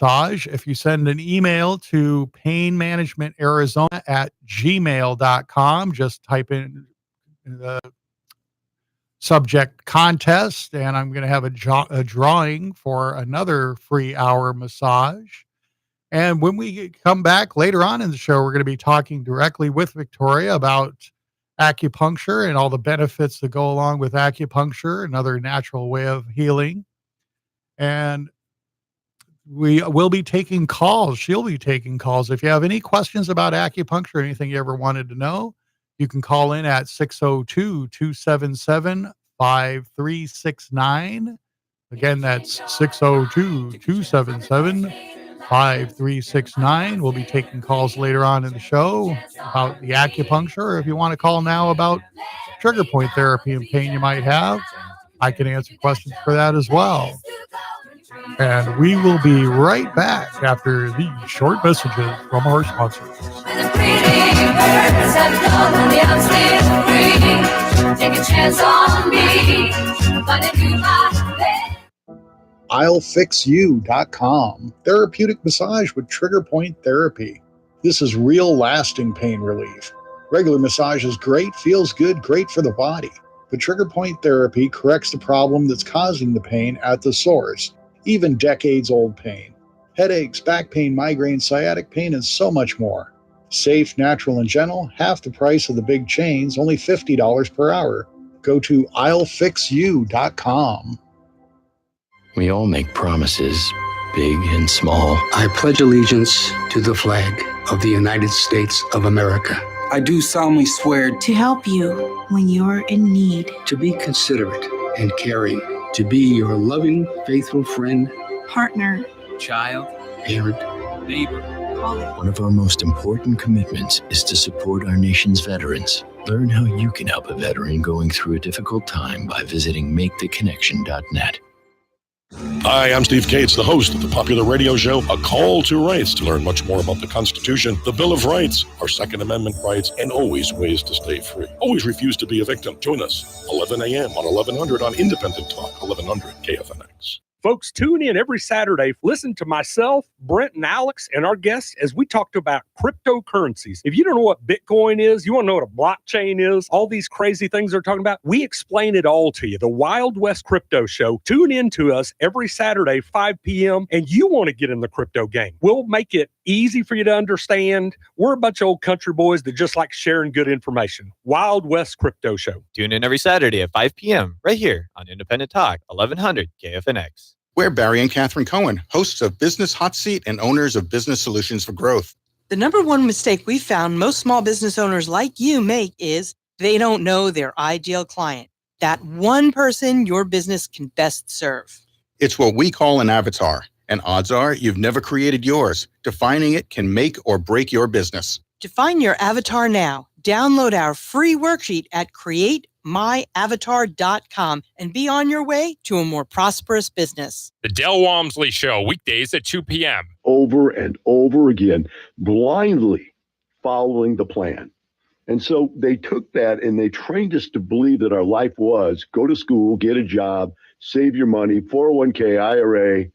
Massage. If you send an email to painmanagementarizona@gmail.com, just type in the subject contest, and I'm going to have a drawing for another free hour massage. And when we come back later on in the show, we're going to be talking directly with Victoria about acupuncture and all the benefits that go along with acupuncture, another natural way of healing. And we will be taking calls. She'll be taking calls. If you have any questions about acupuncture, anything you ever wanted to know, you can call in at 602-277-5369. Again, that's 602-277-5369. We'll be taking calls later on in the show about the acupuncture. Or if you want to call now about trigger point therapy and pain you might have, I can answer questions for that as well. And we will be right back after these short messages from our sponsors. I'llFixYou.com. Therapeutic massage with trigger point therapy. This is real lasting pain relief. Regular massage is great, feels good, great for the body. But trigger point therapy corrects the problem that's causing the pain at the source, even decades-old pain. Headaches, back pain, migraines, sciatic pain, and so much more. Safe, natural, and gentle, half the price of the big chains, only $50 per hour. Go to I'llFixYou.com. We all make promises, big and small. I pledge allegiance to the flag of the United States of America. I do solemnly swear to help you when you're in need, to be considerate and caring, to be your loving, faithful friend, partner, child, parent, neighbor. One of our most important commitments is to support our nation's veterans. Learn how you can help a veteran going through a difficult time by visiting maketheconnection.net. Hi, I'm Steve Cates, the host of the popular radio show A Call to Rights. To learn much more about the Constitution, the Bill of Rights, our Second Amendment rights, and always ways to stay free. Always refuse to be a victim. Join us 11 a.m. on 1100 on Independent Talk, 1100 KFNX. Folks, tune in every Saturday. Listen to myself, Brent, and Alex, and our guests as we talk about cryptocurrencies. If you don't know what Bitcoin is, you want to know what a blockchain is, all these crazy things they're talking about, we explain it all to you. The Wild West Crypto Show. Tune in to us every Saturday, 5 p.m., and you want to get in the crypto game. We'll make it easy for you to understand. We're a bunch of old country boys that just like sharing good information. Wild West Crypto Show. Tune in every Saturday at 5 p.m. right here on Independent Talk, 1100 KFNX. We're Barry and Catherine Cohen, hosts of Business Hot Seat and owners of Business Solutions for Growth. The number one mistake we found most small business owners like you make is they don't know their ideal client, that one person your business can best serve. It's what we call an avatar, and odds are you've never created yours. Defining it can make or break your business. Define your avatar now. Download our free worksheet at createmyavatar.com and be on your way to a more prosperous business. The Del Walmsley Show, weekdays at 2 p.m. Over and over again, blindly following the plan. And so they took that and they trained us to believe that our life was go to school, get a job, save your money, 401k, IRA,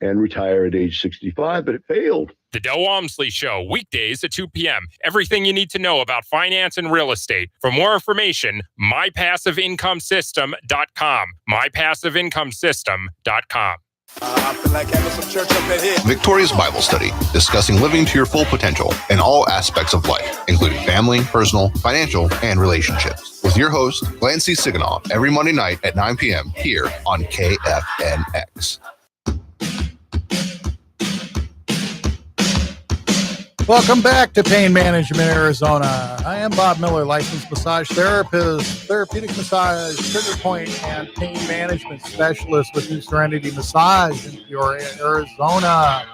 and retire at age 65, but it failed. The Del Walmsley Show, weekdays at 2 p.m. Everything you need to know about finance and real estate. For more information, mypassiveincomesystem.com. mypassiveincomesystem.com. I feel like having some church up in here. Victoria's Bible Study, discussing living to your full potential in all aspects of life, including family, personal, financial, and relationships. With your host, Glenn C. Siganoff, every Monday night at 9 p.m. here on KFNX. Welcome back to Pain Management Arizona. I am Bob Miller, licensed massage therapist, therapeutic massage, trigger point, and pain management specialist with New Serenity Massage in Peoria, Arizona,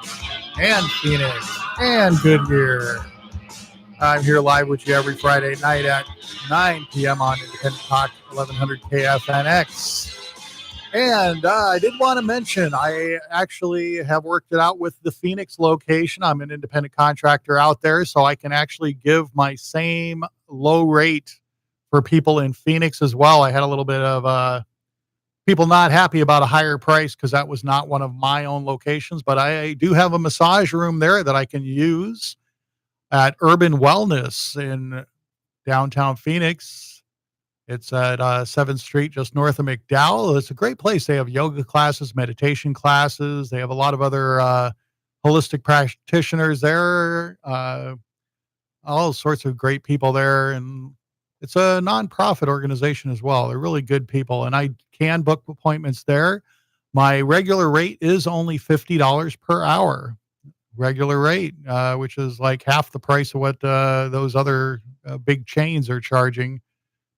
and Phoenix, and Goodyear. I'm here live with you every Friday night at 9 p.m. on Independent Talk, 1100 KFNX. And I did want to mention, I actually have worked it out with the Phoenix location. I'm an independent contractor out there, so I can actually give my same low rate for people in Phoenix as well. I had a little bit of people not happy about a higher price because that was not one of my own locations, but I do have a massage room there that I can use at Urban Wellness in downtown Phoenix. It's at 7th Street, just north of McDowell. It's a great place. They have yoga classes, meditation classes. They have a lot of other holistic practitioners there, all sorts of great people there. And it's a nonprofit organization as well. They're really good people, and I can book appointments there. My regular rate is only $50 per hour. Regular rate, which is like half the price of what those other big chains are charging.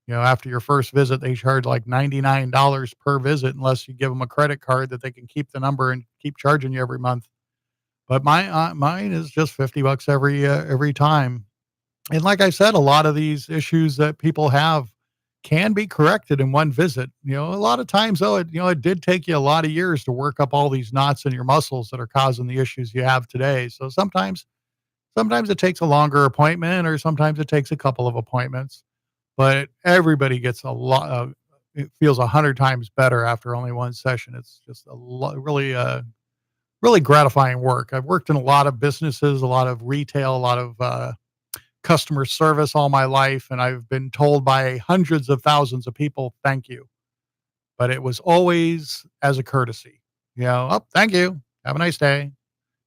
After your first visit, they charge like $99 per visit unless you give them a credit card that they can keep the number and keep charging you every month. But mine is just $50 every time. And like I said, a lot of these issues that people have can be corrected in one visit. A lot of times though, it did take you a lot of years to work up all these knots in your muscles that are causing the issues you have today. So sometimes it takes a longer appointment, or sometimes it takes a couple of appointments, but everybody gets a lot of, it feels 100 times better after only one session. It's just really gratifying work. I've worked in a lot of businesses, a lot of retail, a lot of customer service all my life, and I've been told by hundreds of thousands of people, thank you. But it was always as a courtesy. Oh, thank you. Have a nice day.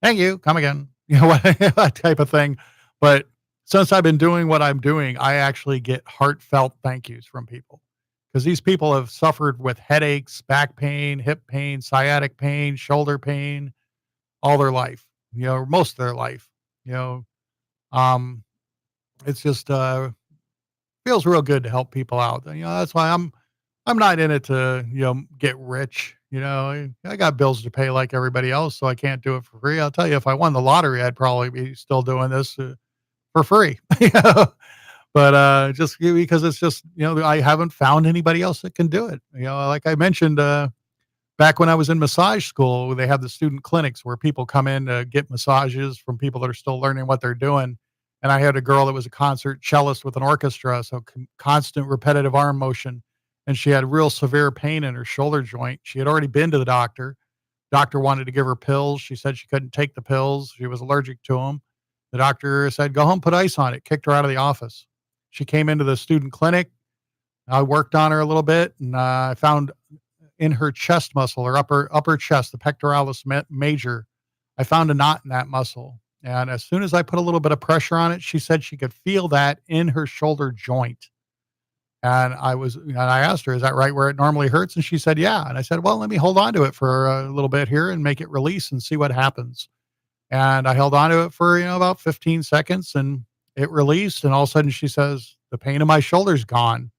Thank you. Come again. That type of thing. But since I've been doing what I'm doing, I actually get heartfelt thank yous from people, because these people have suffered with headaches, back pain, hip pain, sciatic pain, shoulder pain all their life, most of their life. It's just feels real good to help people out. That's why I'm not in it to get rich. I got bills to pay like everybody else, so I can't do it for free. I'll tell you, if I won the lottery, I'd probably be still doing this for free. But just because it's just I haven't found anybody else that can do it. Like I mentioned, back when I was in massage school, they have the student clinics where people come in to get massages from people that are still learning what they're doing. And I had a girl that was a concert cellist with an orchestra, so constant repetitive arm motion. And she had real severe pain in her shoulder joint. She had already been to the doctor. Doctor wanted to give her pills. She said she couldn't take the pills. She was allergic to them. The doctor said, go home, put ice on it, kicked her out of the office. She came into the student clinic. I worked on her a little bit, and I found in her chest muscle, or upper chest, the pectoralis major, I found a knot in that muscle. And as soon as I put a little bit of pressure on it, she said she could feel that in her shoulder joint. And I asked her, is that right where it normally hurts? And she said, yeah. And I said, well, let me hold on to it for a little bit here and make it release and see what happens. And I held on to it for, about 15 seconds, and it released. And all of a sudden she says, the pain in my shoulder's gone.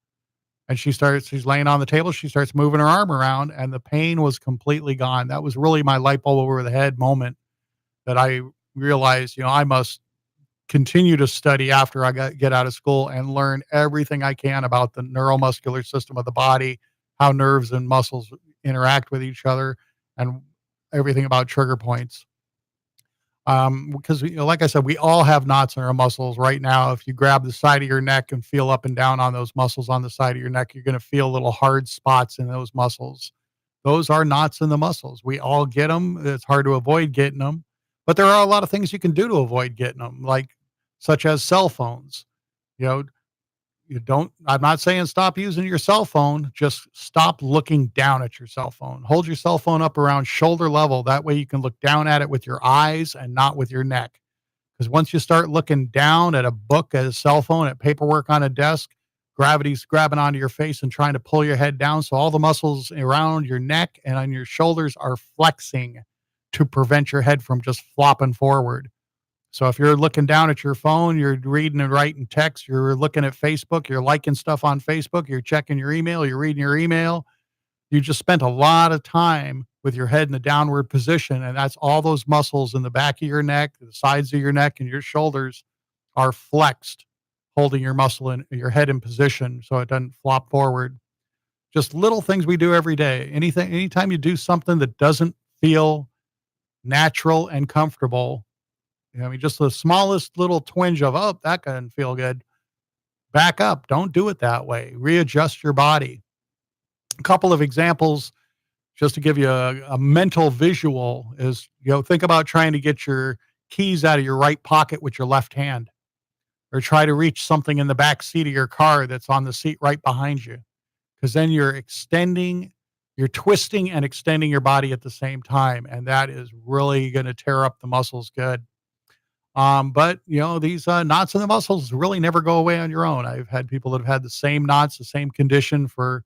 And she's laying on the table. She starts moving her arm around, and the pain was completely gone. That was really my light bulb over the head moment that I realized, I must continue to study after I get out of school and learn everything I can about the neuromuscular system of the body, how nerves and muscles interact with each other, and everything about trigger points. Because like I said, we all have knots in our muscles right now. If you grab the side of your neck and feel up and down on those muscles on the side of your neck, you're going to feel little hard spots in those muscles. Those are knots in the muscles. We all get them. It's hard to avoid getting them, but there are a lot of things you can do to avoid getting them, such as cell phones. I'm not saying stop using your cell phone, just stop looking down at your cell phone. Hold your cell phone up around shoulder level. That way you can look down at it with your eyes and not with your neck. Because once you start looking down at a book, at a cell phone, at paperwork on a desk, gravity's grabbing onto your face and trying to pull your head down. So all the muscles around your neck and on your shoulders are flexing to prevent your head from just flopping forward. So if you're looking down at your phone, you're reading and writing text, you're looking at Facebook, you're liking stuff on Facebook, you're checking your email, you're reading your email, you just spent a lot of time with your head in a downward position. And that's all those muscles in the back of your neck, the sides of your neck, and your shoulders are flexed, holding your muscle in your head in position so it doesn't flop forward. Just little things we do every day. Anytime you do something that doesn't feel natural and comfortable, just the smallest little twinge of, oh, that doesn't feel good. Back up. Don't do it that way. Readjust your body. A couple of examples just to give you a mental visual is, think about trying to get your keys out of your right pocket with your left hand, or try to reach something in the back seat of your car that's on the seat right behind you. Because then you're twisting and extending your body at the same time. And that is really going to tear up the muscles good. But these knots in the muscles really never go away on your own. I've had people that have had the same knots, the same condition for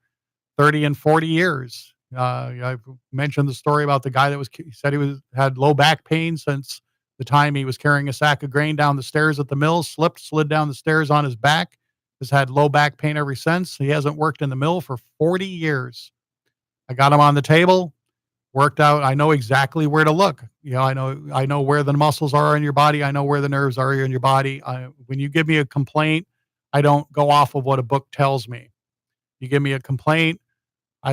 30 and 40 years. I've mentioned the story about the guy that said had low back pain since the time he was carrying a sack of grain down the stairs at the mill, slid down the stairs on his back, has had low back pain ever since. He hasn't worked in the mill for 40 years. I got him on the table, worked out. I know exactly where to look. I know where the muscles are in your body. I know where the nerves are in your body. When you give me a complaint, I don't go off of what a book tells me. You give me a complaint, I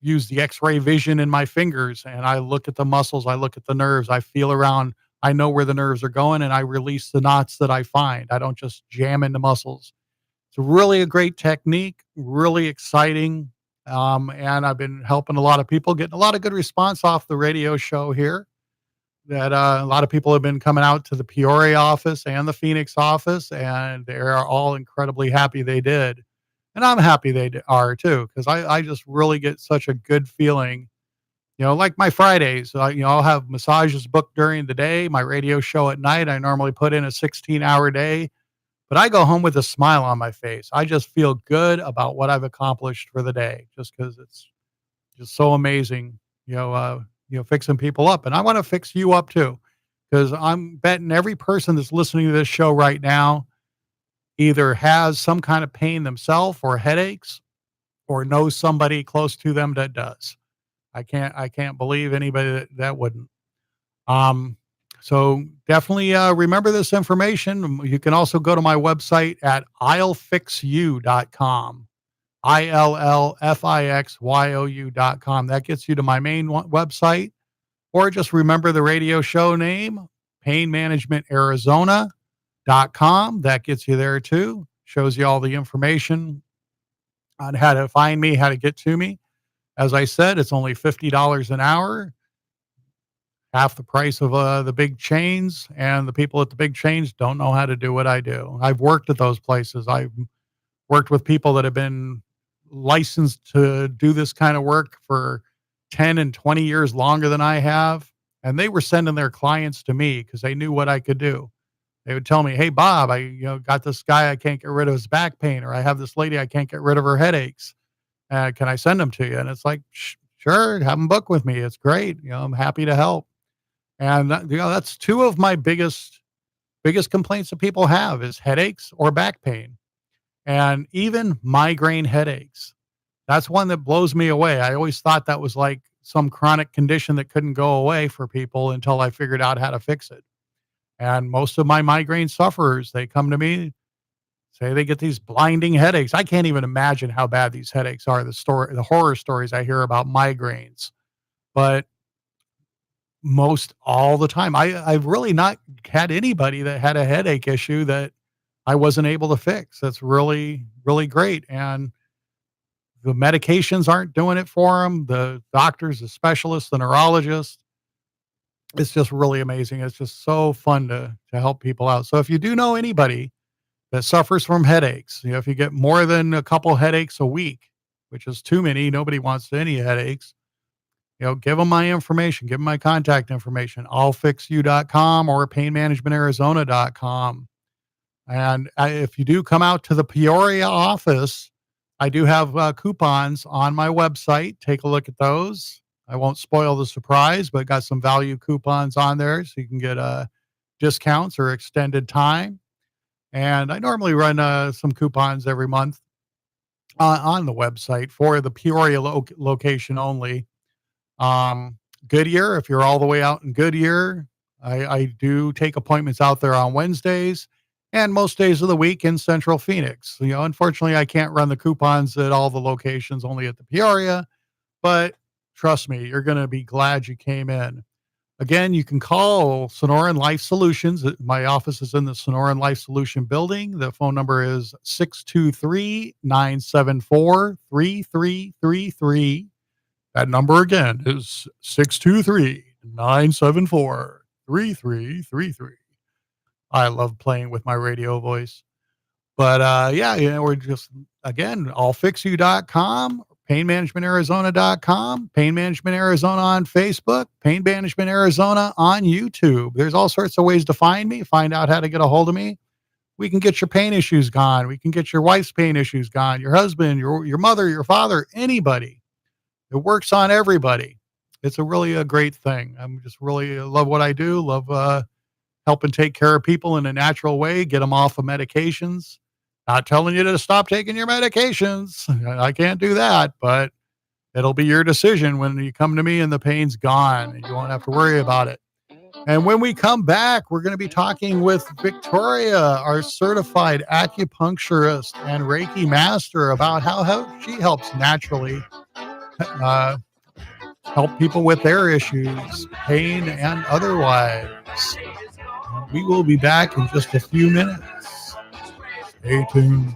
use the X-ray vision in my fingers, and I look at the muscles. I look at the nerves. I feel around. I know where the nerves are going, and I release the knots that I find. I don't just jam into muscles. It's really a great technique, really exciting. And I've been helping a lot of people, getting a lot of good response off the radio show here. That a lot of people have been coming out to the Peoria office and the Phoenix office, and they're all incredibly happy they did. And I'm happy they are too, because I just really get such a good feeling. Like my Fridays, I'll have massages booked during the day, my radio show at night. I normally put in a 16-hour day, but I go home with a smile on my face. I just feel good about what I've accomplished for the day, just because it's just so amazing, fixing people up. And I want to fix you up too, because I'm betting every person that's listening to this show right now either has some kind of pain themselves or headaches, or knows somebody close to them that does. I can't believe anybody that wouldn't. So definitely remember this information. You can also go to my website at illfixyou.com. ILLFIXYOU.com. That gets you to my main website. Or just remember the radio show name, painmanagementarizona.com. That gets you there too. Shows you all the information on how to find me, how to get to me. As I said, it's only $50 an hour, half the price of the big chains, and the people at the big chains don't know how to do what I do. I've worked at those places. I've worked with people that have been licensed to do this kind of work for 10 and 20 years longer than I have, and they were sending their clients to me because they knew what I could do. They would tell me, "Hey, Bob, I got this guy, I can't get rid of his back pain, or I have this lady, I can't get rid of her headaches. Can I send them to you?" And it's like, sure, have them book with me. It's great. I'm happy to help. And that's two of my biggest complaints that people have is headaches or back pain, and even migraine headaches. That's one that blows me away. I always thought that was like some chronic condition that couldn't go away for people until I figured out how to fix it. And most of my migraine sufferers, they come to me, say they get these blinding headaches. I can't even imagine how bad these headaches are. The horror stories I hear about migraines, but most all the time, I've really not had anybody that had a headache issue that I wasn't able to fix. That's really, really great. And the medications aren't doing it for them. The doctors, the specialists, the neurologists, it's just really amazing. It's just so fun to help people out. So if you do know anybody that suffers from headaches, if you get more than a couple headaches a week, which is too many, nobody wants any headaches, give them my information, give them my contact information, illfixyou.com or painmanagementarizona.com. And if you do come out to the Peoria office, I do have coupons on my website. Take a look at those. I won't spoil the surprise, but got some value coupons on there so you can get discounts or extended time. And I normally run some coupons every month on the website for the Peoria location only. Goodyear, if you're all the way out in Goodyear, I do take appointments out there on Wednesdays and most days of the week in Central Phoenix. Unfortunately, I can't run the coupons at all the locations, only at the Peoria, but trust me, you're going to be glad you came in. Again, you can call Sonoran Life Solutions. My office is in the Sonoran Life Solution building. The phone number is 623-974-3333. That number again is 623-974-3333. I love playing with my radio voice. But we're just, again, allfixyou.com, painmanagementarizona.com, Pain Management Arizona on Facebook, Pain Management Arizona on YouTube. There's all sorts of ways to find me, find out how to get a hold of me. We can get your pain issues gone. We can get your wife's pain issues gone, your husband, your mother, your father, anybody. It works on everybody. It's a great thing. I'm just really love what I do. Love helping take care of people in a natural way, get them off of medications. Not telling you to stop taking your medications. I can't do that, but it'll be your decision when you come to me and the pain's gone and you won't have to worry about it. And when we come back, we're going to be talking with Victoria, our certified acupuncturist and Reiki master, about how she helps naturally help people with their issues, pain and otherwise. We will be back in just a few minutes. Stay tuned.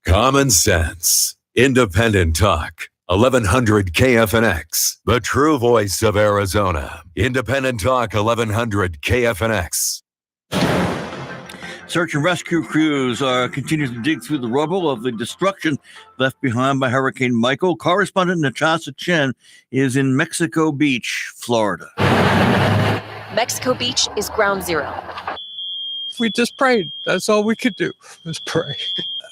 Common sense. Independent talk. 1100 KFNX. The true voice of Arizona. Independent talk 1100 KFNX. Search and rescue crews continue to dig through the rubble of the destruction left behind by Hurricane Michael. Correspondent Natasha Chen is in Mexico Beach, Florida. Mexico Beach is ground zero. We just prayed. That's all we could do, was pray.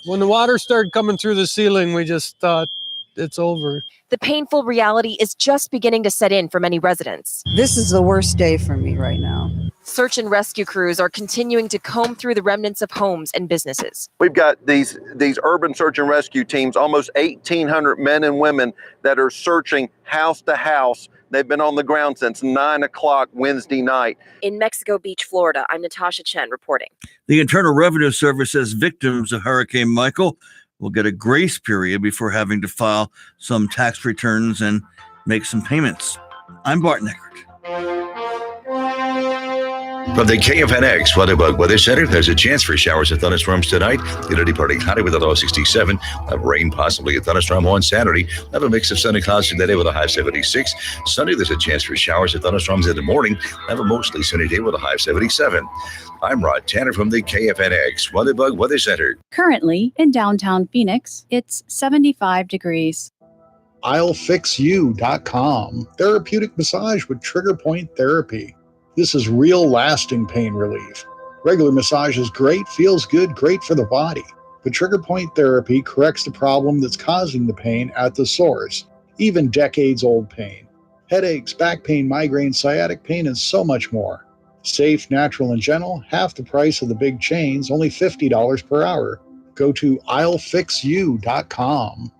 When the water started coming through the ceiling, we just thought, it's over. The painful reality is just beginning to set in for many residents. This is the worst day for me right now. Search and rescue crews are continuing to comb through the remnants of homes and businesses. We've got these urban search and rescue teams, almost 1,800 men and women that are searching house to house. They've been on the ground since 9 o'clock Wednesday night. In Mexico Beach, Florida, I'm Natasha Chen reporting. The Internal Revenue Service says victims of Hurricane Michael will get a grace period before having to file some tax returns and make some payments. I'm Bart Neckert. From the KFNX WeatherBug Weather Center, there's a chance for showers and thunderstorms tonight. It'll departing cloudy with a low 67. Have rain, possibly a thunderstorm on Saturday. Have a mix of sun and clouds today with a high 76. Sunday, there's a chance for showers and thunderstorms in the morning. Have a mostly sunny day with a high 77. I'm Rod Tanner from the KFNX WeatherBug Weather Center. Currently in downtown Phoenix, it's 75 degrees. I'llFixYou.com. Therapeutic Massage with Trigger Point Therapy. This is real lasting pain relief. Regular massage is great, feels good, great for the body. But Trigger Point Therapy corrects the problem that's causing the pain at the source, even decades-old pain. Headaches, back pain, migraines, sciatic pain, and so much more. Safe, natural, and gentle, half the price of the big chains, only $50 per hour. Go to I'llFixYou.com.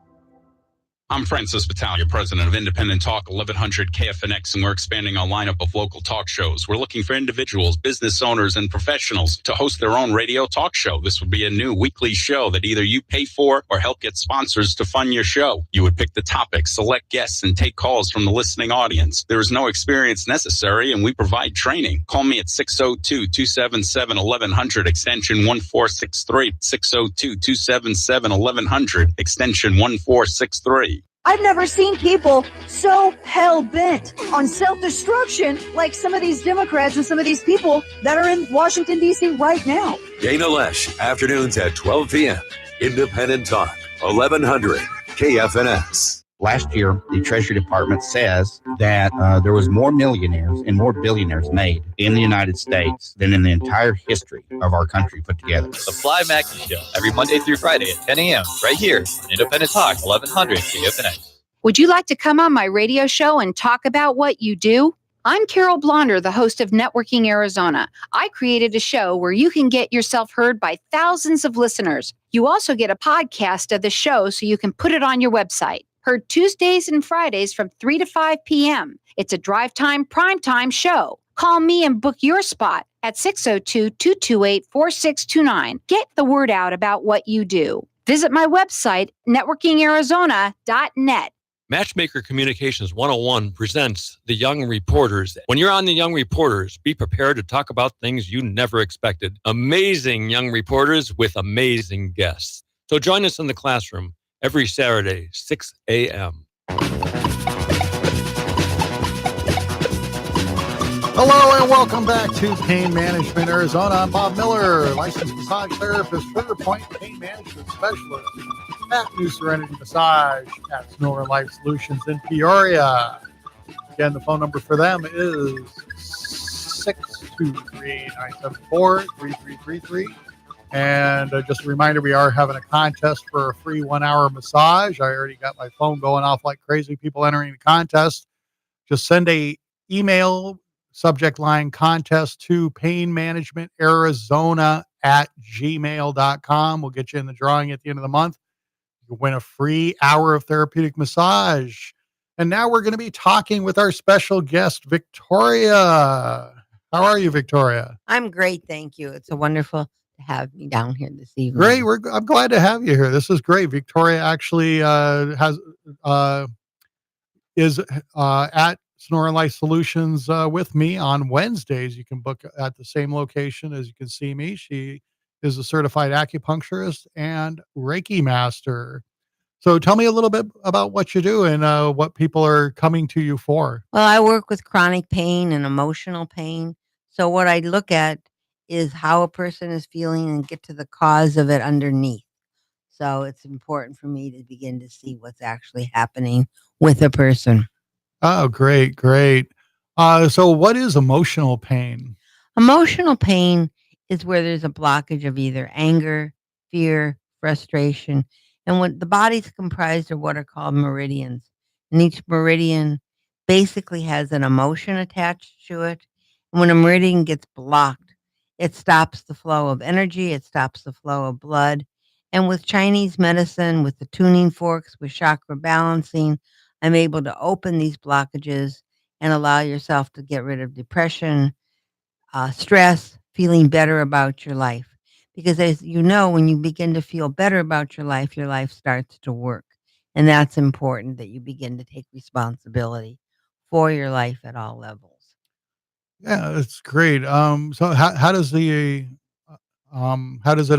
I'm Francis Battaglia, president of Independent Talk 1100 KFNX, and we're expanding our lineup of local talk shows. We're looking for individuals, business owners, and professionals to host their own radio talk show. This would be a new weekly show that either you pay for or help get sponsors to fund your show. You would pick the topic, select guests, and take calls from the listening audience. There is no experience necessary, and we provide training. Call me at 602-277-1100, extension 1463, 602-277-1100, extension 1463. I've never seen people so hell-bent on self-destruction like some of these Democrats and some of these people that are in Washington, D.C. right now. Dana Lesh, afternoons at 12 p.m. Independent Talk, 1100 KFNX. Last year, the Treasury Department says that there was more millionaires and more billionaires made in the United States than in the entire history of our country put together. The Fly Mackey Show, every Monday through Friday at 10 a.m. right here on Independent Talk, 1100 KFNX. Would you like to come on my radio show and talk about what you do? I'm Carol Blonder, the host of Networking Arizona. I created a show where you can get yourself heard by thousands of listeners. You also get a podcast of the show so you can put it on your website. Heard Tuesdays and Fridays from 3 to 5 p.m. It's a drive time, prime time show. Call me and book your spot at 602-228-4629. Get the word out about what you do. Visit my website, networkingarizona.net. Matchmaker Communications 101 presents The Young Reporters. When you're on The Young Reporters, be prepared to talk about things you never expected. Amazing young reporters with amazing guests. So join us in the classroom every Saturday, 6 a.m. Hello and welcome back to Pain Management Arizona. I'm Bob Miller, licensed massage therapist, Trigger Point Pain Management Specialist at New Serenity Massage at Sonora Life Solutions in Peoria. Again, the phone number for them is 623-974-3333. And just a reminder, we are having a contest for a free 1-hour massage. I already got my phone going off like crazy, people entering the contest. Just send a email subject line contest to painmanagementarizona@gmail.com. We'll get you in the drawing at the end of the month. You'll win a free hour of therapeutic massage. And now we're going to be talking with our special guest, Victoria. How are you, Victoria? I'm great, thank you. It's a wonderful to have me down here this evening. Great. I'm glad to have you here. This is great. Victoria actually is at Sonora Life Solutions with me on Wednesdays. You can book at the same location as you can see me. She is a certified acupuncturist and Reiki master. So tell me a little bit about what you do and what people are coming to you for. Well, I work with chronic pain and emotional pain. So what I look at is how a person is feeling and get to the cause of it underneath. So it's important for me to begin to see what's actually happening with a person. Oh, great, great. So what is emotional pain? Emotional pain is where there's a blockage of either anger, fear, frustration. And what the body's comprised of what are called meridians. And each meridian basically has an emotion attached to it. And when a meridian gets blocked, it stops the flow of energy, it stops the flow of blood. And with Chinese medicine, with the tuning forks, with chakra balancing, I'm able to open these blockages and allow yourself to get rid of depression, stress, feeling better about your life. Because as you know, when you begin to feel better about your life starts to work. And that's important that you begin to take responsibility for your life at all levels. Yeah, that's great. So how does it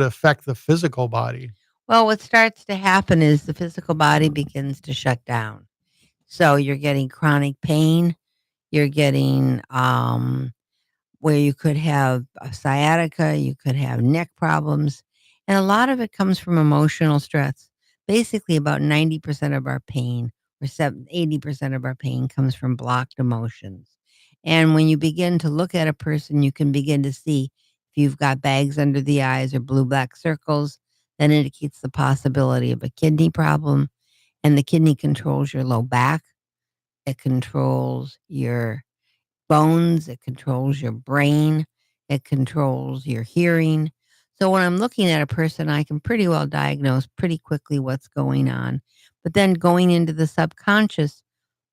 affect the physical body? Well, what starts to happen is the physical body begins to shut down. So you're getting chronic pain. You're getting where you could have a sciatica, you could have neck problems, and a lot of it comes from emotional stress. Basically, about 90% of our pain, or 80% of our pain, comes from blocked emotions. And when you begin to look at a person, you can begin to see if you've got bags under the eyes or blue-black circles. That indicates the possibility of a kidney problem, and the kidney controls your low back. It controls your bones, it controls your brain, it controls your hearing. So when I'm looking at a person, I can pretty well diagnose pretty quickly what's going on. But then going into the subconscious,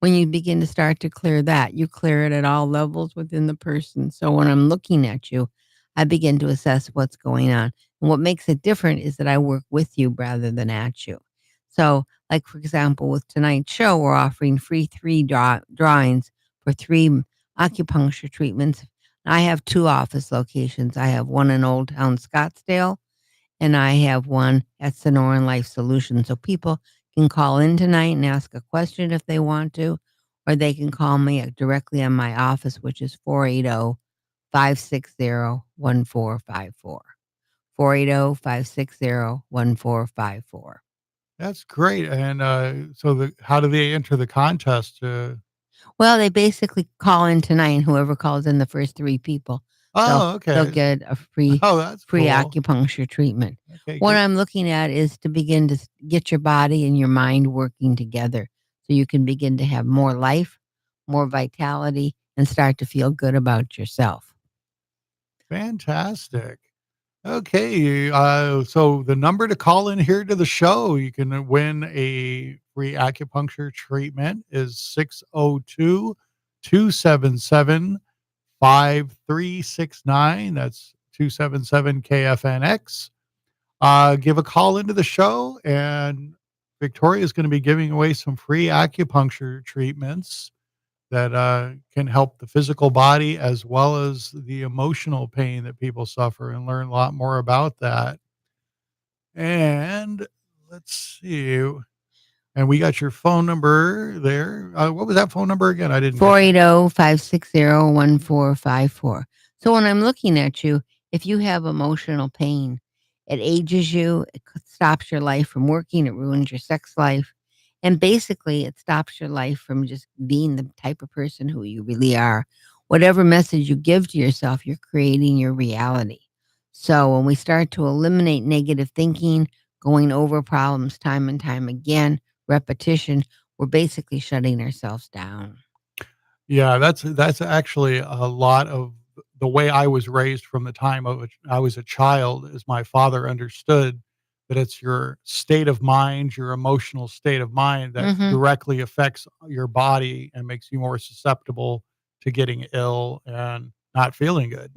when you begin to start to clear that, you clear it at all levels within the person. So when I'm looking at you, I begin to assess what's going on. And what makes it different is that I work with you rather than at you. So, like, for example, with tonight's show, we're offering free 3 drawings for 3 acupuncture treatments. I have 2 office locations. I have one in Old Town Scottsdale, and I have one at Sonora Life Solutions. So people can call in tonight and ask a question if they want to, or they can call me directly on my office, which is 480-560-1454. 480-560-1454. That's great. And how do they enter the contest? Well, they basically call in tonight, and whoever calls in the first 3 people, okay, they'll get a free that's free cool. acupuncture treatment. Okay, What good. I'm looking at is to begin to get your body and your mind working together so you can begin to have more life, more vitality, and start to feel good about yourself. Fantastic. Okay, so the number to call in here to the show, you can win a free acupuncture treatment, is 602-277-5369. That's 277 KFNX. Give a call into the show and Victoria is going to be giving away some free acupuncture treatments that can help the physical body as well as the emotional pain that people suffer, and learn a lot more about that. And let's see. And we got your phone number there. What was that phone number again? I didn't. 480-560-1454. So when I'm looking at you, if you have emotional pain, it ages you, it stops your life from working, it ruins your sex life. And basically, it stops your life from just being the type of person who you really are. Whatever message you give to yourself, you're creating your reality. So when we start to eliminate negative thinking, going over problems time and time again, repetition, we're basically shutting ourselves down. Yeah, that's actually a lot of the way I was raised from the time I was a child, is my father understood that it's your state of mind, your emotional state of mind that directly affects your body and makes you more susceptible to getting ill and not feeling good.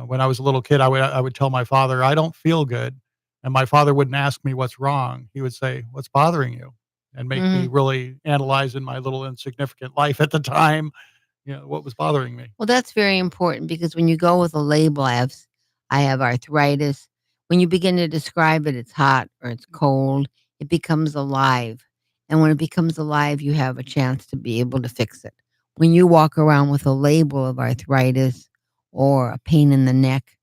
When I was a little kid, I would tell my father, "I don't feel good." And my father wouldn't ask me what's wrong. He would say, "What's bothering you?" And make me really analyze in my little insignificant life at the time, what was bothering me. Well, that's very important, because when you go with a label, I have arthritis. When you begin to describe it, it's hot or it's cold, it becomes alive. And when it becomes alive, you have a chance to be able to fix it. When you walk around with a label of arthritis or a pain in the neck,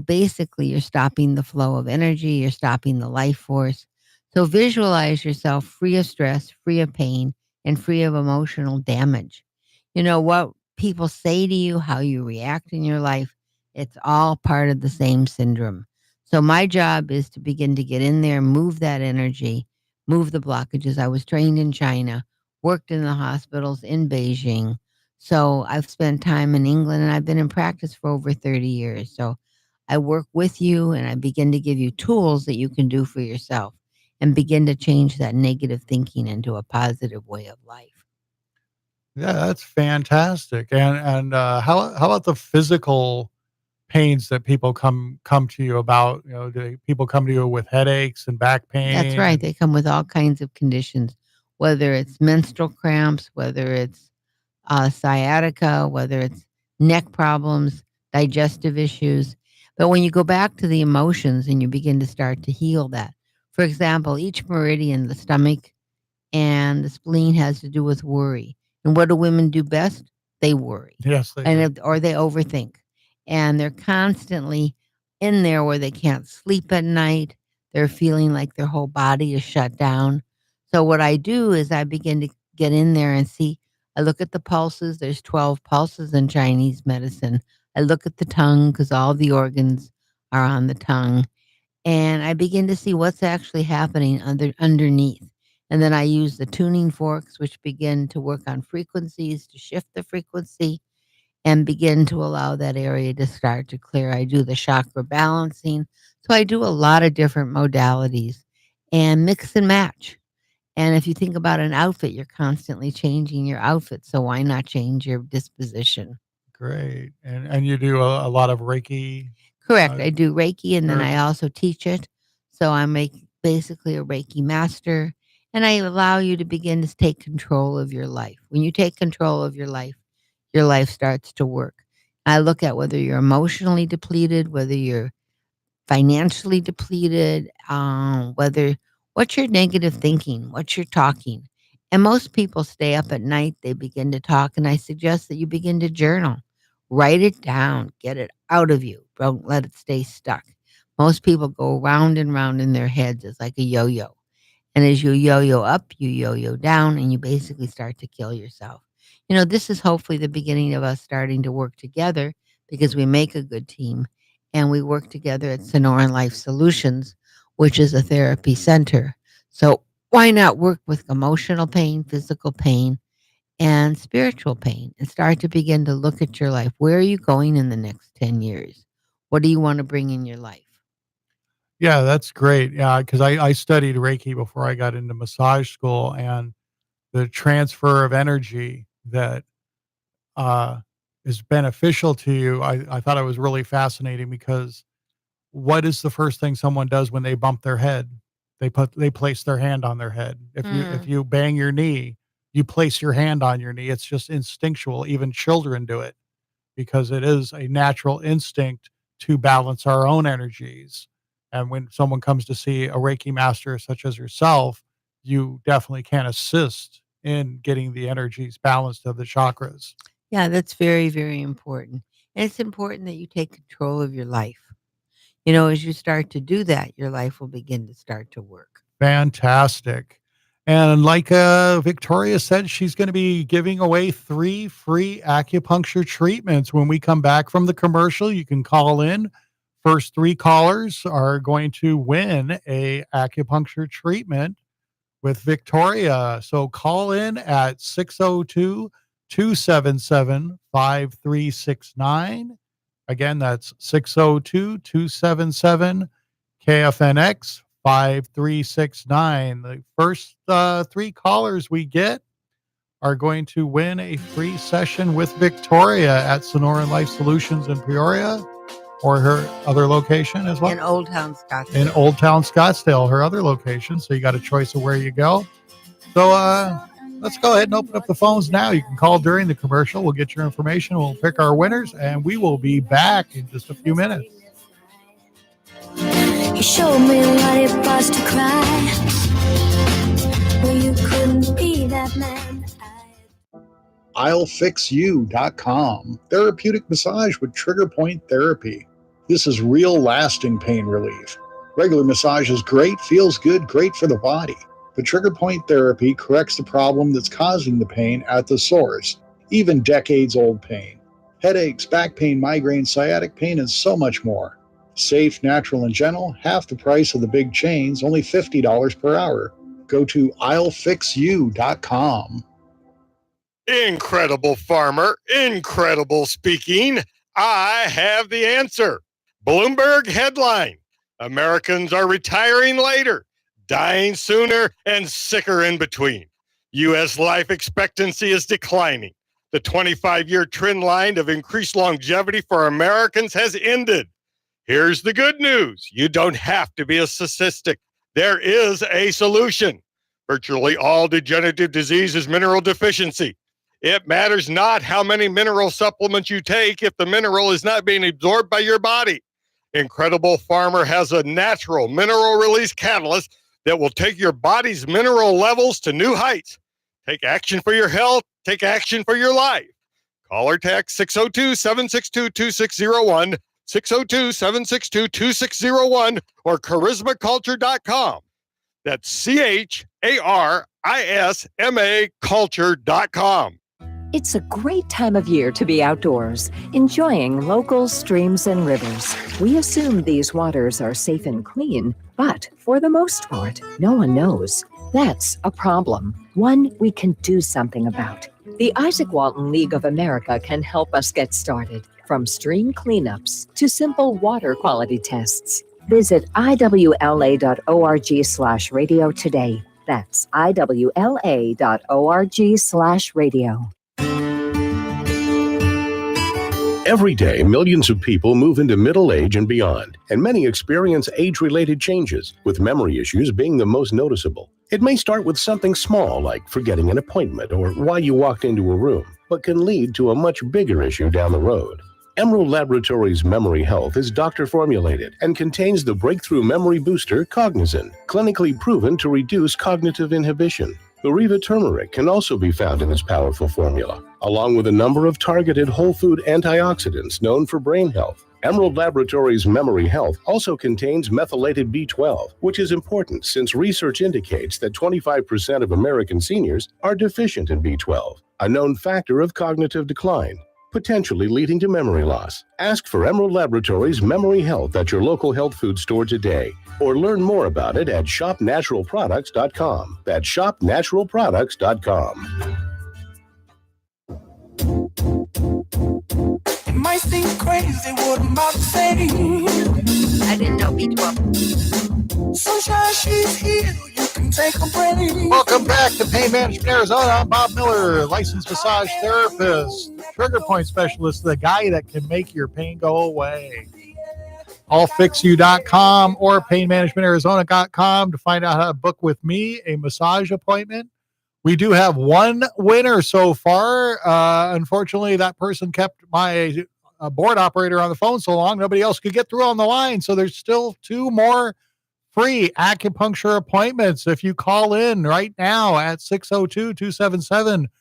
basically you're stopping the flow of energy, you're stopping the life force. So visualize yourself free of stress, free of pain, and free of emotional damage. What people say to you, how you react in your life, it's all part of the same syndrome. So my job is to begin to get in there, move that energy, move the blockages. I was trained in China, worked in the hospitals in Beijing. So I've spent time in England, and I've been in practice for over 30 years. So I work with you, and I begin to give you tools that you can do for yourself and begin to change that negative thinking into a positive way of life. Yeah, that's fantastic. And how about the physical pains that people come to you about? Do people come to you with headaches and back pain? That's right. They come with all kinds of conditions, whether it's menstrual cramps, whether it's sciatica, whether it's neck problems, digestive issues. But when you go back to the emotions and you begin to start to heal that, for example, each meridian, the stomach and the spleen, has to do with worry. And what do women do best? They worry. Yes, they do. Or they overthink. And they're constantly in there where they can't sleep at night. They're feeling like their whole body is shut down. So what I do is I begin to get in there and see. I look at the pulses. There's 12 pulses in Chinese medicine. I look at the tongue, because all the organs are on the tongue. And I begin to see what's actually happening underneath. And then I use the tuning forks, which begin to work on frequencies to shift the frequency and begin to allow that area to start to clear. I do the chakra balancing. So I do a lot of different modalities and mix and match. And if you think about an outfit, you're constantly changing your outfit. So why not change your disposition? Great. And you do a lot of Reiki? Correct. I do Reiki, and then I also teach it. So I'm basically a Reiki master, and I allow you to begin to take control of your life. When you take control of your life starts to work. I look at whether you're emotionally depleted, whether you're financially depleted, what's your negative thinking, what's your talking. And most people stay up at night, they begin to talk, and I suggest that you begin to journal. Write it down, get it out of you. Don't let it stay stuck. Most people go round and round in their heads. It's like a yo-yo. And as you yo-yo up, you yo-yo down, and you basically start to kill yourself. This is hopefully the beginning of us starting to work together, because we make a good team, and we work together at Sonoran Life Solutions, which is a therapy center. So why not work with emotional pain, physical pain, and spiritual pain, and start to begin to look at your life? Where are you going in the next 10 years? What do you want to bring in your life? Yeah, that's great. Yeah, because I studied Reiki before I got into massage school, and the transfer of energy that is beneficial to you, I thought it was really fascinating, because what is the first thing someone does when they bump their head? They place their hand on their head. If you bang your knee, you place your hand on your knee. It's just instinctual. Even children do it because it is a natural instinct to balance our own energies. And when someone comes to see a Reiki master such as yourself, you definitely can assist in getting the energies balanced of the chakras. Yeah, that's very, very important. And it's important that you take control of your life. As you start to do that, your life will begin to start to work. Fantastic. And like Victoria said, she's going to be giving away 3 free acupuncture treatments. When we come back from the commercial, you can call in. First 3 callers are going to win a acupuncture treatment with Victoria. So call in at 602-277-5369. Again, that's 602-277 KFNX 5369. The first 3 callers we get are going to win a free session with Victoria at Sonoran Life Solutions in Peoria, or her other location as well. In Old Town Scottsdale. In Old Town Scottsdale, her other location. So you got a choice of where you go. So let's go ahead and open up the phones now. You can call during the commercial. We'll get your information. We'll pick our winners, and we will be back in just a few minutes. You showed me what it was to cry. Well, you couldn't be that man. I'llFixYou.com. Therapeutic Massage with Trigger Point Therapy. This is real lasting pain relief. Regular massage is great, feels good, great for the body. But Trigger Point Therapy corrects the problem that's causing the pain at the source, even decades-old pain. Headaches, back pain, migraines, sciatic pain, and so much more. Safe, natural, and gentle, half the price of the big chains, only $50 per hour. Go to I'llFixYou.com. Incredible farmer, incredible speaking. I have the answer. Bloomberg headline: Americans are retiring later, dying sooner, and sicker in between. U.S. life expectancy is declining. The 25-year trend line of increased longevity for Americans has ended. Here's the good news. You don't have to be a statistic. There is a solution. Virtually all degenerative disease is mineral deficiency. It matters not how many mineral supplements you take if the mineral is not being absorbed by your body. Incredible Farmer has a natural mineral release catalyst that will take your body's mineral levels to new heights. Take action for your health. Take action for your life. Call or text 602-762-2601, 602-762-2601, or charismaculture.com. That's CHARISMA culture.com. It's a great time of year to be outdoors, enjoying local streams and rivers. We assume these waters are safe and clean, but for the most part, no one knows. That's a problem, one we can do something about. The Isaac Walton League of America can help us get started, from stream cleanups to simple water quality tests. Visit iwla.org/radio today. That's iwla.org/radio. Every day, millions of people move into middle age and beyond, and many experience age-related changes, with memory issues being the most noticeable. It may start with something small, like forgetting an appointment or why you walked into a room, but can lead to a much bigger issue down the road. Emerald Laboratories Memory Health is doctor-formulated and contains the breakthrough memory booster Cognizin, clinically proven to reduce cognitive inhibition. Bariva turmeric can also be found in this powerful formula, along with a number of targeted whole food antioxidants known for brain health. Emerald Laboratories Memory Health also contains methylated B12, which is important since research indicates that 25% of American seniors are deficient in B12, a known factor of cognitive decline, potentially leading to memory loss. Ask for Emerald Laboratories Memory Health at your local health food store today, or learn more about it at shopnaturalproducts.com. That's shopnaturalproducts.com. It might seem crazy what I'm about to say. I didn't know B12. Sunshine, she's here. You can take a break. Welcome back to Pain Management Arizona. I'm Bob Miller, licensed massage therapist, trigger point specialist, the guy that can make your pain go away. allfixyou.com or painmanagementarizona.com to find out how to book with me a massage appointment. We do have one winner so far. Unfortunately, that person kept my board operator on the phone so long, nobody else could get through on the line. So there's still 2 more free acupuncture appointments. If you call in right now at 602-277-5369,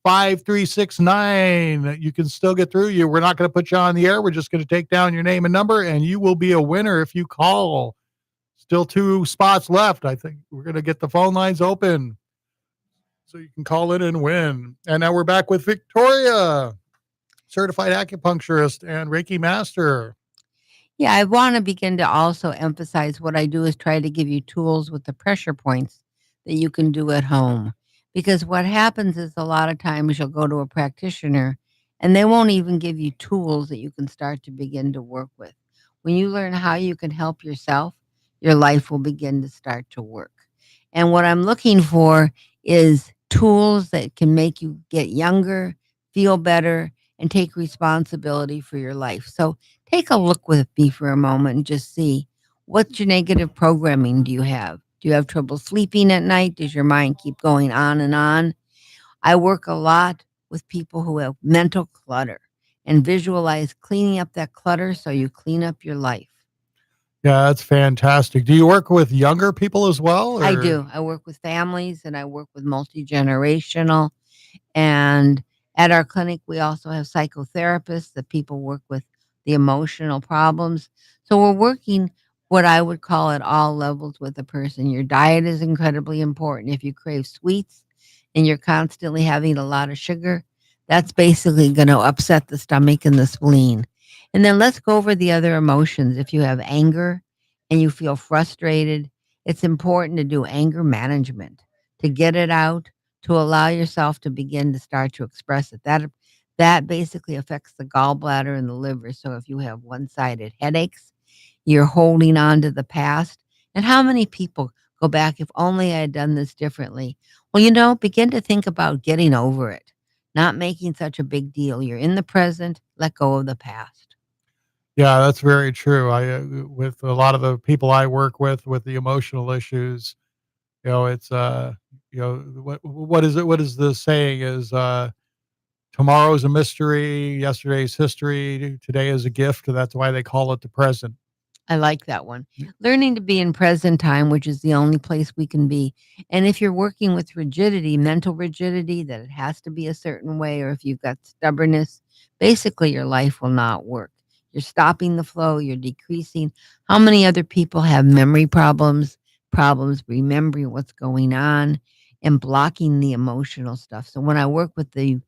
602-277-5369, you can still get through. We're not going to put you on the air. We're just going to take down your name and number, and you will be a winner if you call. Still 2 spots left. I think we're going to get the phone lines open so you can call in and win. And now we're back with Victoria, certified acupuncturist and Reiki master. Yeah, I want to begin to also emphasize what I do is try to give you tools with the pressure points that you can do at home. Because what happens is a lot of times you'll go to a practitioner and they won't even give you tools that you can start to begin to work with. When you learn how you can help yourself, your life will begin to start to work. And what I'm looking for is tools that can make you get younger, feel better, and take responsibility for your life. So take a look with me for a moment and just see, what's your negative programming do you have? Do you have trouble sleeping at night? Does your mind keep going on and on? I work a lot with people who have mental clutter and visualize cleaning up that clutter so you clean up your life. Yeah, that's fantastic. Do you work with younger people as well? I do. I work with families and I work with multi-generational. And at our clinic, we also have psychotherapists that people work with the emotional problems. So we're working what I would call at all levels with a person. Your diet is incredibly important. If you crave sweets and you're constantly having a lot of sugar, that's basically going to upset the stomach and the spleen. And then let's go over the other emotions. If you have anger and you feel frustrated, it's important to do anger management, to get it out, to allow yourself to begin to start to express it. That basically affects the gallbladder and the liver. So if you have one-sided headaches, you're holding on to the past. And how many people go back, if only I had done this differently? Well, begin to think about getting over it, not making such a big deal. You're in the present, let go of the past. Yeah, that's very true. With a lot of the people I work with the emotional issues, it's what is it? What is the saying is, tomorrow's a mystery, yesterday's history, today is a gift. That's why they call it the present. I like that one. Learning to be in present time, which is the only place we can be. And if you're working with rigidity, mental rigidity, that it has to be a certain way, or if you've got stubbornness, basically your life will not work. You're stopping the flow, you're decreasing. How many other people have memory problems remembering what's going on and blocking the emotional stuff? So when I work with the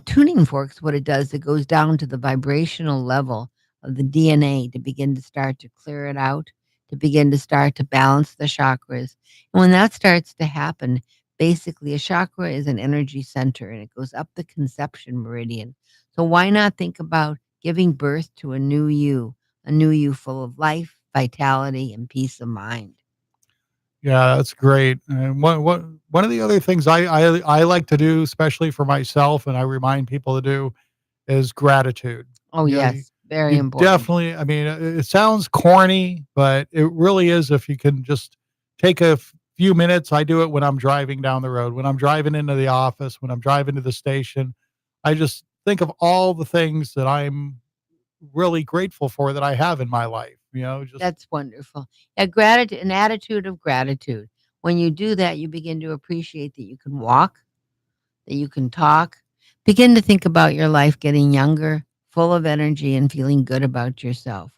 tuning forks, what it does, it goes down to the vibrational level of the DNA to begin to start to clear it out, to begin to start to balance the chakras. And when that starts to happen, basically a chakra is an energy center and it goes up the conception meridian. So why not think about giving birth to a new you full of life, vitality, and peace of mind? Yeah, that's great. And one of the other things I like to do, especially for myself, and I remind people to do, is gratitude. Oh, You know, yes, very you important. definitely. I mean, it sounds corny, but it really is. If you can just take a few minutes, I do it when I'm driving down the road, when I'm driving into the office, when I'm driving to the station. I just think of all the things that I'm really grateful for that I have in my life. That's wonderful. Gratitude, an attitude of gratitude. When you do that, you begin to appreciate that you can walk, that you can talk. Begin to think about your life getting younger, full of energy, and feeling good about yourself.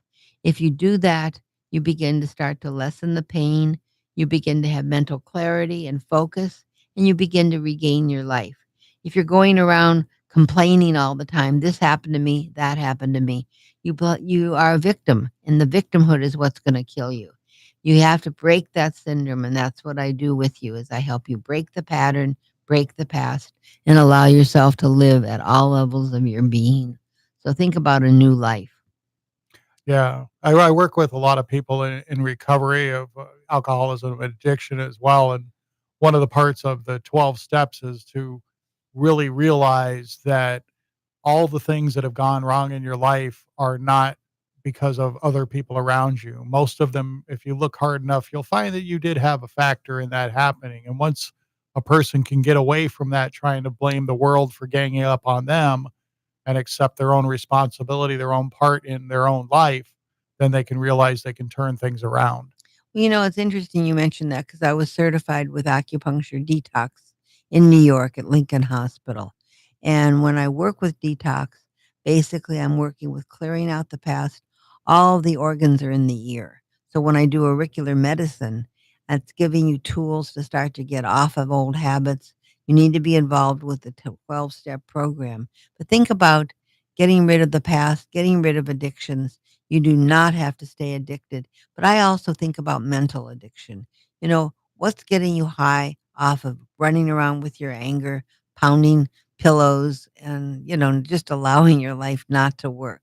If you do that, you begin to start to lessen the pain. You begin to have mental clarity and focus, and you begin to regain your life. If you're going around complaining all the time, this happened to me, that happened to me, you are a victim, and the victimhood is what's going to kill you. You have to break that syndrome, and that's what I do with you, is I help you break the pattern, break the past, and allow yourself to live at all levels of your being. So think about a new life. Yeah, I work with a lot of people in recovery of alcoholism and addiction as well. And one of the parts of the 12 steps is to really realize that all the things that have gone wrong in your life are not because of other people around you. Most of them, if you look hard enough, you'll find that you did have a factor in that happening. And once a person can get away from that, trying to blame the world for ganging up on them and accept their own responsibility, their own part in their own life, then they can realize they can turn things around. It's interesting you mentioned that because I was certified with acupuncture detox in New York at Lincoln Hospital. And when I work with detox, basically I'm working with clearing out the past. All the organs are in the ear. So when I do auricular medicine, that's giving you tools to start to get off of old habits. You need to be involved with the 12-step program. But think about getting rid of the past, getting rid of addictions. You do not have to stay addicted. But I also think about mental addiction. What's getting you high off of running around with your anger, pounding pillows, and, just allowing your life not to work?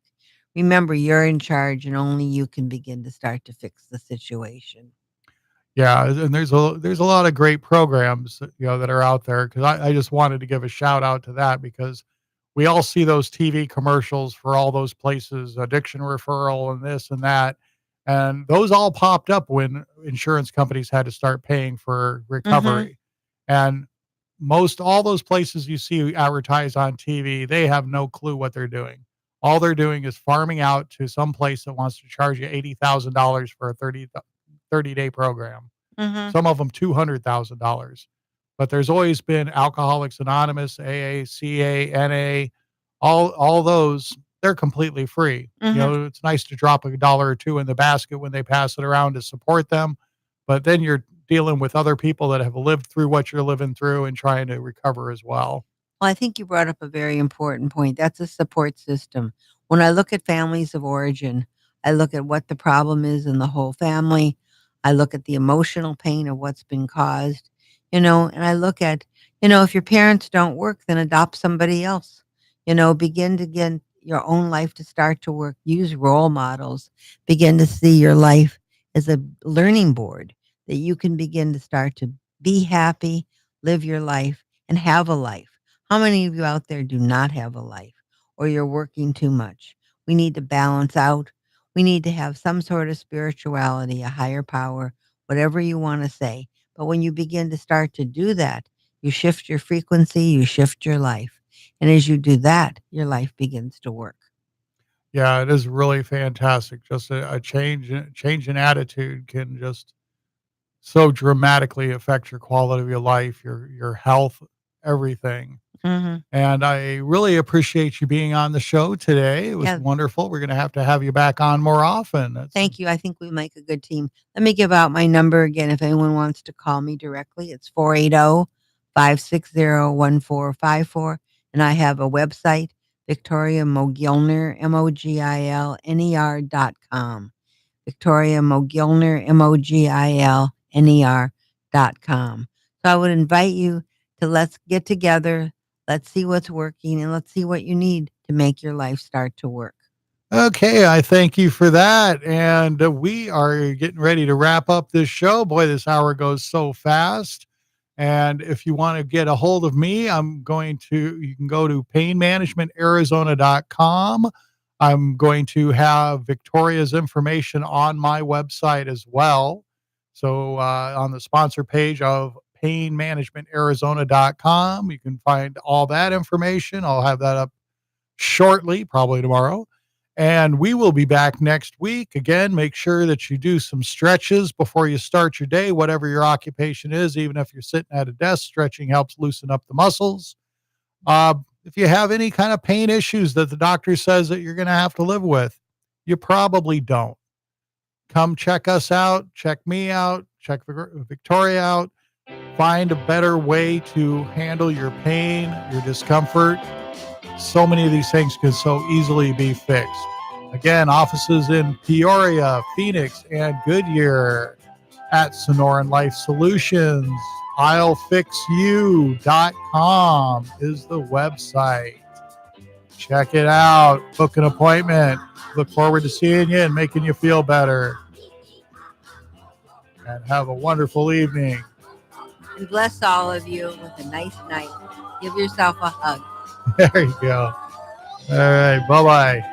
Remember, you're in charge and only you can begin to start to fix the situation. Yeah, and there's a lot of great programs, that are out there, because I just wanted to give a shout out to that, because we all see those TV commercials for all those places, addiction referral and this and that, and those all popped up when insurance companies had to start paying for recovery. And most all those places you see advertised on TV, they have no clue what they're doing. All they're doing is farming out to some place that wants to charge you $80,000 for a 30-day program. Some of them $200,000. But there's always been Alcoholics Anonymous, AA, CA, NA, all those, they're completely free. It's nice to drop $1 or $2 in the basket when they pass it around to support them, but then you're dealing with other people that have lived through what you're living through and trying to recover as well. Well, I think you brought up a very important point. That's a support system. When I look at families of origin, I look at what the problem is in the whole family. I look at the emotional pain of what's been caused, and I look at, if your parents don't work, then adopt somebody else. Begin to get your own life to start to work. Use role models. Begin to see your life as a learning board that you can begin to start to be happy, live your life, and have a life. How many of you out there do not have a life, or you're working too much? We need to balance out. We need to have some sort of spirituality, a higher power, whatever you want to say. But when you begin to start to do that, you shift your frequency, you shift your life. And as you do that, your life begins to work. Yeah, it is really fantastic. Just a change in attitude can just so dramatically affect your quality of your life, your health, everything. And I really appreciate you being on the show today. It was wonderful. We're going to have you back on more often. Thank you. I think we make a good team. Let me give out my number again. If anyone wants to call me directly, it's 480-560-1454. And I have a website, Victoria Mogilner, MOGILNER.com. Victoria Mogilner, MOGILNER.com. So I would invite you to let's get together. Let's see what's working, and let's see what you need to make your life start to work. Okay, I thank you for that. And we are getting ready to wrap up this show. Boy, this hour goes so fast. And if you want to get a hold of me, you can go to painmanagementarizona.com. I'm going to have Victoria's information on my website as well. So on the sponsor page of painmanagementarizona.com, you can find all that information. I'll have that up shortly, probably tomorrow. And we will be back next week. Again, make sure that you do some stretches before you start your day, whatever your occupation is. Even if you're sitting at a desk, stretching helps loosen up the muscles. If you have any kind of pain issues that the doctor says that you're going to have to live with, you probably don't. Come check us out, check me out, check Victoria out. Find a better way to handle your pain, your discomfort. So many of these things can so easily be fixed. Again, offices in Peoria, Phoenix, and Goodyear. At Sonoran Life Solutions, I'llFixYou.com is the website. Check it out. Book an appointment. Look forward to seeing you and making you feel better. And have a wonderful evening. And bless all of you with a nice night. Give yourself a hug. There you go. All right. Bye-bye.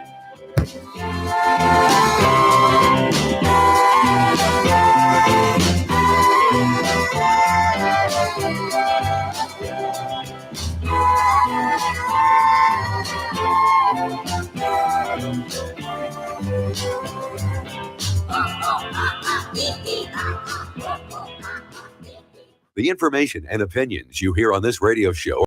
The information and opinions you hear on this radio show